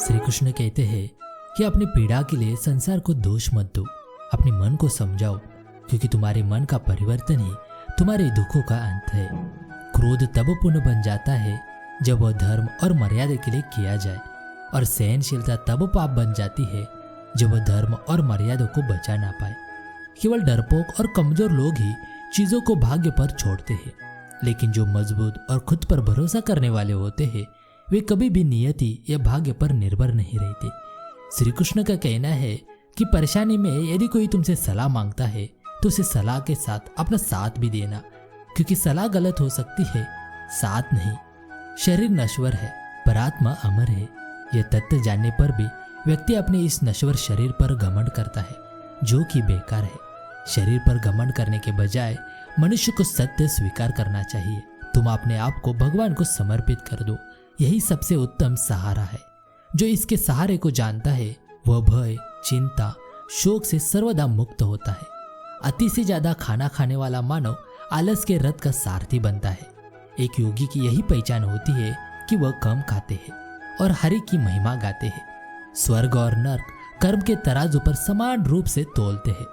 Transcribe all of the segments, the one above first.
श्री कृष्ण कहते हैं कि अपनी पीड़ा के लिए संसार को दोष मत दो, अपने मन को समझाओ, क्योंकि तुम्हारे मन का परिवर्तन ही तुम्हारे दुखों का अंत है। क्रोध तब पुण्य बन जाता है जब वह धर्म और मर्यादा के लिए किया जाए, और सहनशीलता तब पाप बन जाती है जब वह धर्म और मर्यादा को बचा ना पाए। केवल डरपोक और कमजोर लोग ही चीजों को भाग्य पर छोड़ते हैं, लेकिन जो मजबूत और खुद पर भरोसा करने वाले होते हैं वे कभी भी नियति या भाग्य पर निर्भर नहीं रहते। श्री कृष्ण का कहना है कि परेशानी में यदि कोई तुमसे सलाह मांगता है तो उसे सलाह के साथ अपना साथ भी देना, क्योंकि सलाह गलत हो सकती है, साथ नहीं। शरीर नश्वर है पर आत्मा अमर है। यह तथ्य जानने पर भी व्यक्ति अपने इस नश्वर शरीर पर घमंड करता है, जो कि बेकार है। शरीर पर घमंड करने के बजाय मनुष्य को सत्य स्वीकार करना चाहिए। तुम अपने आप को भगवान को समर्पित कर दो, यही सबसे उत्तम सहारा है। जो इसके सहारे को जानता है वह भय, चिंता, शोक से सर्वदा मुक्त होता है। अति से ज्यादा खाना खाने वाला मानव आलस के रथ का सारथी बनता है। एक योगी की यही पहचान होती है कि वह कम खाते हैं और हरि की महिमा गाते हैं। स्वर्ग और नर्क कर्म के तराजू पर समान रूप से तोलते हैं।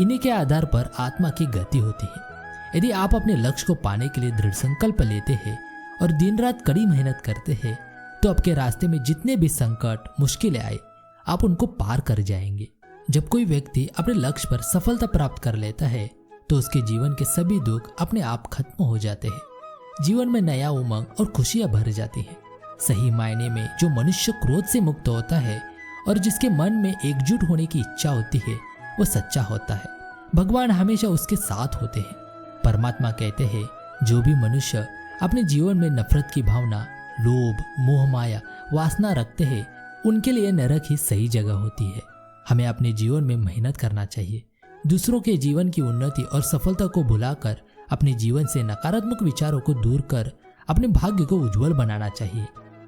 इन्हीं के आधार पर आत्मा की गति होती है। यदि आप अपने लक्ष्य को पाने के लिए दृढ़ संकल्प लेते हैं और दिन रात कड़ी मेहनत करते हैं तो आपके रास्ते में जितने भी संकट, मुश्किलें आए, आप उनको पार कर जाएंगे। जब कोई व्यक्ति अपने लक्ष्य पर सफलता प्राप्त कर लेता है तो उसके जीवन के सभी दुख अपने आप खत्म हो जाते हैं। जीवन में नया उमंग और खुशियां भर जाती हैं। सही मायने में जो मनुष्य क्रोध से मुक्त होता है और जिसके मन में एकजुट होने की इच्छा होती है वो सच्चा होता है। भगवान हमेशा उसके साथ होते हैं। परमात्मा कहते हैं, जो भी मनुष्य अपने जीवन में नफरत की भावना, लोभ, मोह, माया, वासना रखते हैं उनके लिए नरक ही सही जगह होती है। हमें अपने जीवन में मेहनत करना चाहिए। दूसरों के जीवन की उन्नति और सफलता को भुलाकर अपने जीवन से नकारात्मक विचारों को दूर कर अपने भाग्य को उज्जवल बनाना चाहिए।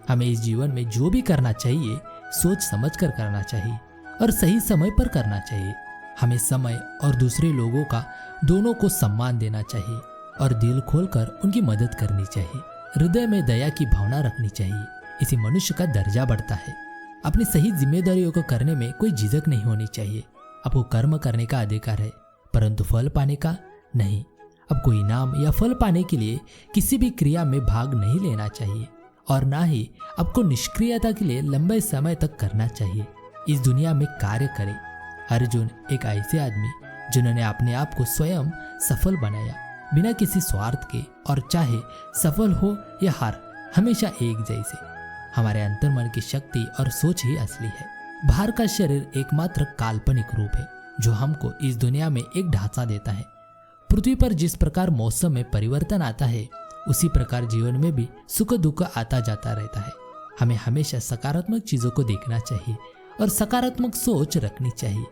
हमें इस जीवन में जो भी करना चाहिए सोच समझ कर करना चाहिए और सही समय पर करना चाहिए। हमें समय और दूसरे लोगों का दोनों को सम्मान देना चाहिए और दिल खोलकर उनकी मदद करनी चाहिए। हृदय में दया की भावना रखनी चाहिए। इसी मनुष्य का दर्जा बढ़ता है। अपनी सही जिम्मेदारियों को करने में कोई झिझक नहीं होनी चाहिए। आपको कर्म करने का अधिकार है, परंतु फल पाने का नहीं। अब कोई इनाम या फल पाने के लिए किसी भी क्रिया में भाग नहीं लेना चाहिए और ना ही आपको निष्क्रियता के लिए लंबे समय तक करना चाहिए। इस दुनिया में कार्य करें। अर्जुन एक ऐसे आदमी जिन्होंने अपने आप को स्वयं सफल बनाया, बिना किसी स्वार्थ के, और चाहे सफल हो या हार हमेशा एक जैसे। हमारे अंतर्मन की शक्ति और सोच ही असली है। बाहर का शरीर एकमात्र काल्पनिक रूप है जो हमको इस दुनिया में एक ढांचा देता है। पृथ्वी पर जिस प्रकार मौसम में परिवर्तन आता है उसी प्रकार जीवन में भी सुख दुख आता जाता रहता है। हमें हमेशा सकारात्मक चीजों को देखना चाहिए और सकारात्मक सोच रखनी चाहिए,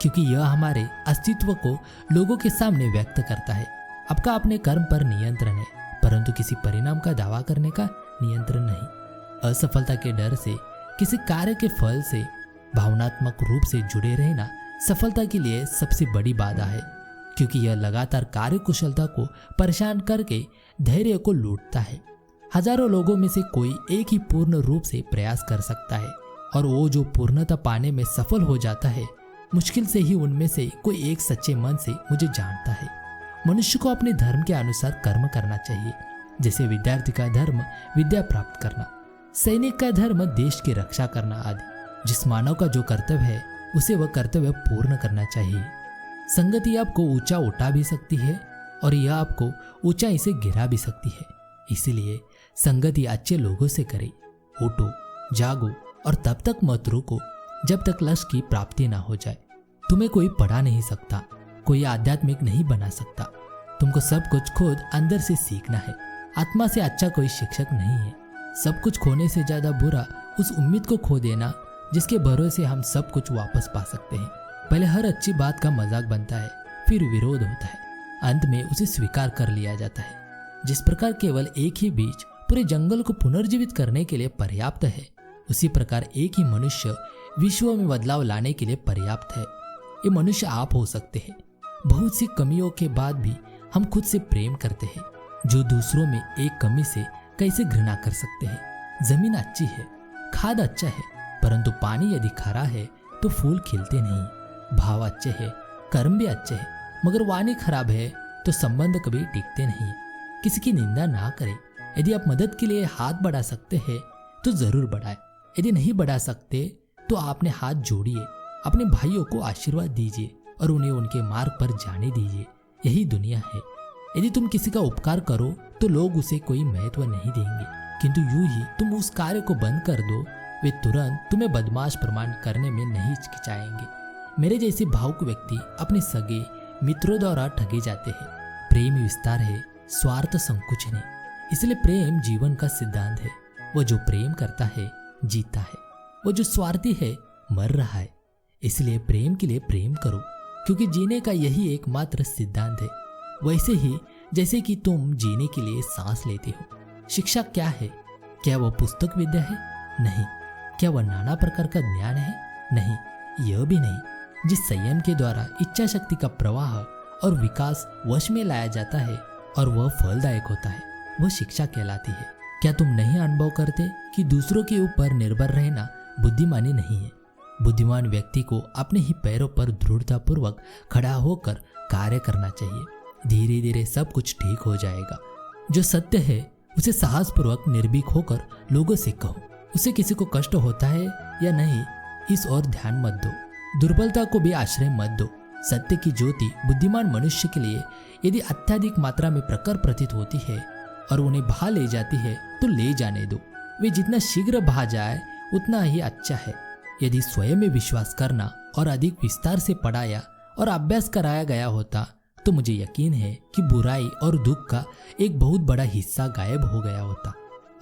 क्योंकि यह हमारे अस्तित्व को लोगों के सामने व्यक्त करता है। आपका अपने कर्म पर नियंत्रण है, परंतु किसी परिणाम का दावा करने का नियंत्रण नहीं। असफलता के डर से, किसी कार्य के फल से भावनात्मक रूप से जुड़े रहना सफलता के लिए सबसे बड़ी बाधा है, क्योंकि यह लगातार कार्य कुशलता को परेशान करके धैर्य को लूटता है। हजारों लोगों में से कोई एक ही पूर्ण रूप से प्रयास कर सकता है और वो जो पूर्णता पाने में सफल हो जाता है, मुश्किल से ही उनमें से कोई एक सच्चे मन से मुझे जानता है। मनुष्य को अपने धर्म के अनुसार कर्म करना चाहिए। जैसे विद्यार्थी का धर्म विद्या प्राप्त करना, सैनिक का धर्म देश की रक्षा करना आदि। जिस मानव का जो कर्तव्य है उसे वह कर्तव्य पूर्ण करना चाहिए। संगति आपको ऊंचा उठा भी सकती है और यह आपको ऊंचाई से गिरा भी सकती है। इसीलिए संगति अच्छे लोगों से करें। उठो, जागो और तब तक मत रुको जब तक लक्ष्य की प्राप्ति ना हो जाए। तुम्हें कोई पढ़ा नहीं सकता, कोई आध्यात्मिक नहीं बना सकता। तुमको सब कुछ खुद अंदर से सीखना है। आत्मा से अच्छा कोई शिक्षक नहीं है। सब कुछ खोने से ज्यादा बुरा उस उम्मीद को खो देना जिसके भरोसे हम सब कुछ वापस पा सकते हैं। पहले हर अच्छी बात का मजाक बनता है, फिर विरोध होता है, अंत में उसे स्वीकार कर लिया जाता है। जिस प्रकार केवल एक ही बीज पूरे जंगल को पुनर्जीवित करने के लिए पर्याप्त है, उसी प्रकार एक ही मनुष्य विश्व में बदलाव लाने के लिए पर्याप्त है। ये मनुष्य आप हो सकते हैं। बहुत सी कमियों के बाद भी हम खुद से प्रेम करते हैं, जो दूसरों में एक कमी से कैसे घृणा कर सकते हैं। जमीन अच्छी है, खाद अच्छा है, परंतु पानी यदि खारा है तो फूल खिलते नहीं। भाव अच्छे हैं, कर्म भी अच्छे हैं, मगर वाणी खराब है तो संबंध कभी टिकते नहीं। किसी की निंदा ना करें। यदि आप मदद के लिए हाथ बढ़ा सकते हैं तो जरूर बढ़ाएं। यदि नहीं बढ़ा सकते तो आपने हाथ जोड़िए, अपने भाइयों को आशीर्वाद दीजिए और उन्हें उनके मार्ग पर जाने दीजिए। यही दुनिया है। यदि तुम किसी का उपकार करो तो लोग उसे कोई महत्व नहीं देंगे, किंतु यूं ही तुम उस कार्य को बंद कर दो, वे तुरंत तुम्हें बदमाश प्रमाण करने में नहीं हिचकिचाएंगे। मेरे जैसे भावुक व्यक्ति अपने सगे मित्रों द्वारा ठगे जाते हैं। प्रेम विस्तार है, स्वार्थ संकुचन है। इसलिए प्रेम जीवन का सिद्धांत है। वो जो प्रेम करता है जीता है, वो जो स्वार्थी है मर रहा है। इसलिए प्रेम के लिए प्रेम करो, क्योंकि जीने का यही एकमात्र सिद्धांत है। वैसे ही जैसे कि तुम जीने के लिए सांस लेते हो। शिक्षा क्या है? क्या वह पुस्तक विद्या है? नहीं। क्या वह नाना प्रकार का ज्ञान है? नहीं, यह भी नहीं। जिस संयम के द्वारा इच्छा शक्ति का प्रवाह और विकास वश में लाया जाता है और वह फलदायक होता है, वह शिक्षा कहलाती है। क्या तुम नहीं अनुभव करते कि दूसरों के ऊपर निर्भर रहना बुद्धिमानी नहीं है? बुद्धिमान व्यक्ति को अपने ही पैरों पर दृढ़तापूर्वक खड़ा होकर कार्य करना चाहिए। धीरे धीरे सब कुछ ठीक हो जाएगा। जो सत्य है उसे साहसपूर्वक निर्भीक होकर लोगों से कहो। उसे किसी को कष्ट होता है या नहीं, इस ओर ध्यान मत दो। दुर्बलता को भी आश्रय मत दो। सत्य की ज्योति बुद्धिमान मनुष्य के लिए यदि अत्यधिक मात्रा में प्रखर प्रतीत होती है और उन्हें भा ले जाती है तो ले जाने दो। वे जितना शीघ्र भा जाए उतना ही अच्छा है। यदि स्वयं में विश्वास करना और अधिक विस्तार से पढ़ाया और अभ्यास कराया गया होता तो मुझे यकीन है कि बुराई और दुख का एक बहुत बड़ा हिस्सा गायब हो गया होता।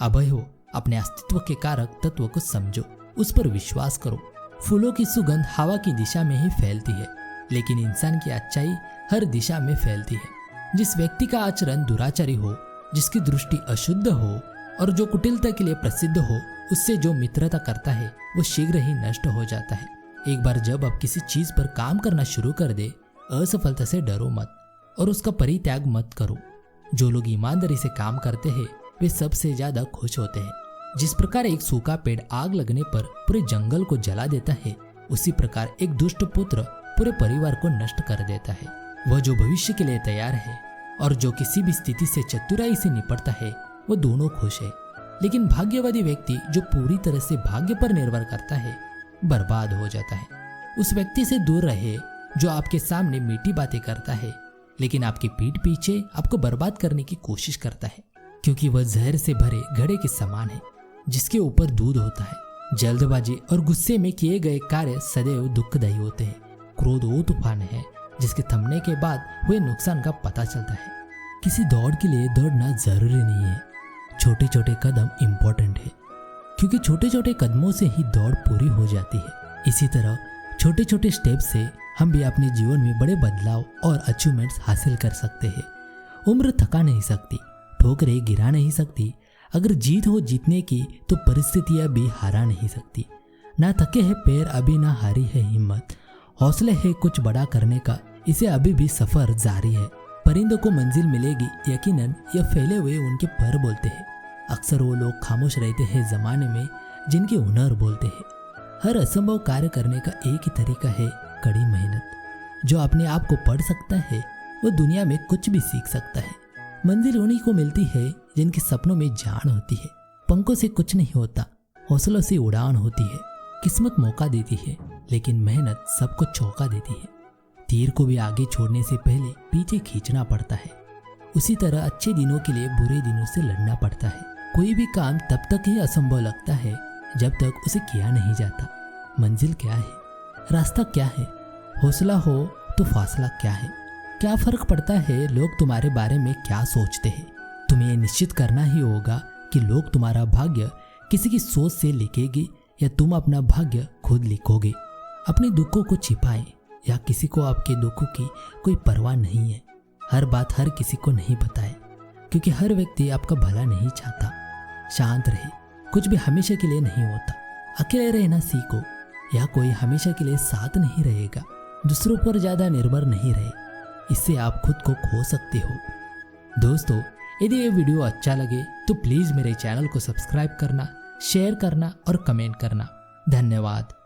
अभय हो, अपने अस्तित्व के कारक तत्व को समझो, उस पर विश्वास करो। फूलों की सुगंध हवा की दिशा में ही फैलती है, लेकिन इंसान की अच्छाई हर दिशा में फैलती है। जिस व्यक्ति का आचरण दुराचारी हो, जिसकी दृष्टि अशुद्ध हो और जो कुटिलता के लिए प्रसिद्ध हो, उससे जो मित्रता करता है वो शीघ्र ही नष्ट हो जाता है। एक बार जब आप किसी चीज पर काम करना शुरू कर दे, असफलता से डरो मत और उसका परित्याग मत करो। जो लोग ईमानदारी से काम करते हैं वे सबसे ज्यादा खुश होते हैं। जिस प्रकार एक सूखा पेड़ आग लगने पर पूरे जंगल को जला देता है, उसी प्रकार एक दुष्ट पुत्र पूरे परिवार को नष्ट कर देता है। वह जो भविष्य के लिए तैयार है और जो किसी भी स्थिति से चतुराई से निपटता है, वो दोनों खुश है। लेकिन भाग्यवादी व्यक्ति जो पूरी तरह से भाग्य पर निर्भर करता है, बर्बाद हो जाता है। उस व्यक्ति से दूर रहे जो आपके सामने मीठी बातें करता है लेकिन आपकी पीठ पीछे आपको बर्बाद करने की कोशिश करता है, क्योंकि वह जहर से भरे घड़े के समान है जिसके ऊपर दूध होता है। जल्दबाजी और गुस्से में किए गए कार्य सदैव दुखदायी होते हैं। क्रोध वो तूफान है जिसके थमने के बाद हुए नुकसान का पता चलता है। किसी दौड़ के लिए दौड़ना जरूरी नहीं है, छोटे छोटे कदम इम्पोर्टेंट है, क्योंकि छोटे छोटे कदमों से ही दौड़ पूरी हो जाती है। इसी तरह छोटे छोटे स्टेप से हम भी अपने जीवन में बड़े बदलाव और अचीवमेंट्स हासिल कर सकते हैं। उम्र थका नहीं सकती, ठोकरें गिरा नहीं सकती। अगर जीत हो जीतने की तो परिस्थितियां भी हरा नहीं सकती। ना थके हैं पैर अभी, ना हारी है हिम्मत। हौसले है कुछ बड़ा करने का, इसे अभी भी सफर जारी है। परिंदों को मंजिल मिलेगी यकीनन, यह फैले हुए उनके पर बोलते हैं। अक्सर वो लोग खामोश रहते हैं जमाने में जिनके हुनर बोलते हैं। हर असंभव कार्य करने का एक ही तरीका है, कड़ी मेहनत। जो अपने आप को पढ़ सकता है वो दुनिया में कुछ भी सीख सकता है। मंजिल उन्हीं को मिलती है जिनके सपनों में जान होती है। पंखों से कुछ नहीं होता, हौसलों से उड़ान होती है। किस्मत मौका देती है लेकिन मेहनत सबको चौंका देती है। तीर को भी आगे छोड़ने से पहले पीछे खींचना पड़ता है। उसी तरह अच्छे दिनों के लिए बुरे दिनों से लड़ना पड़ता है। कोई भी काम तब तक ही असंभव लगता है जब तक उसे किया नहीं जाता। मंजिल क्या है, रास्ता क्या है, हौसला हो तो फासला क्या है? क्या फर्क पड़ता है लोग तुम्हारे बारे में क्या सोचते हैं? तुम्हें यह निश्चित करना ही होगा कि लोग तुम्हारा भाग्य किसी की सोच से लिखेंगे या तुम अपना भाग्य खुद लिखोगे। अपने दुखों को छिपाएं या किसी को आपके दुखों की कोई परवाह नहीं है। हर बात हर किसी को नहीं बताएं, क्योंकि हर व्यक्ति आपका भला नहीं चाहता। शांत रहे, कुछ भी हमेशा के लिए नहीं होता। अकेले रहना सीखो, या कोई हमेशा के लिए साथ नहीं रहेगा। दूसरों पर ज्यादा निर्भर नहीं रहे, इससे आप खुद को खो सकते हो। दोस्तों, यदि ये वीडियो अच्छा लगे तो प्लीज मेरे चैनल को सब्सक्राइब करना, शेयर करना और कमेंट करना। धन्यवाद।